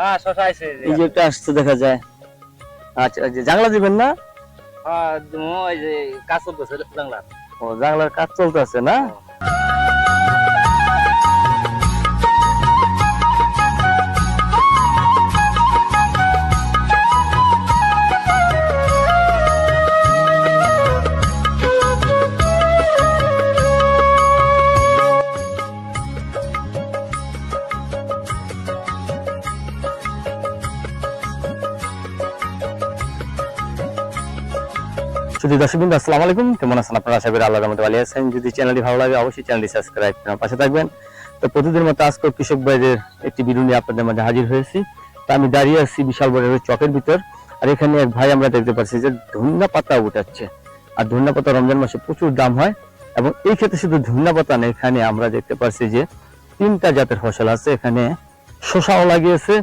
হ্যাঁ শশা আছে এই যে একটা আসছে দেখা যায়। আচ্ছা, এই যে জাংলা দিবেন না? হ্যাঁ ওই যে কাজ চলতেছে বাংলা। ও, জাংলার কাজ চলতেছে না? শুধু দর্শকবৃন্দ, আসসালামু আলাইকুম। কেমন আছেন আপনারা? আশা করি আল্লাহর রহমতে ভালো আছেন। যদি চ্যানেলটি ভালো লাগে অবশ্যই চ্যানেলটি সাবস্ক্রাইব করে পাশে থাকবেন। তো প্রতিদিনের মতো আজকে কৃষক ভাইদের একটি ভিডিও নিয়ে আপনাদের মাঝে হাজির হয়েছি। তো আমি দাঁড়িয়ে আছি বিশাল বড় চকের ভিতর, আর এখানে এক ভাই আমরা দেখতে পাচ্ছি যে ধনিয়া পাতা উঠাচ্ছে। আর ধনিয়া পাতা রমজান মাসে প্রচুর দাম হয়, এবং এই ক্ষেত্রে শুধু ধনিয়া পাতা নেই, এখানে আমরা দেখতে পাচ্ছি যে 3টা জাতের ফসল আছে। এখানে শসাও লাগিয়েছে,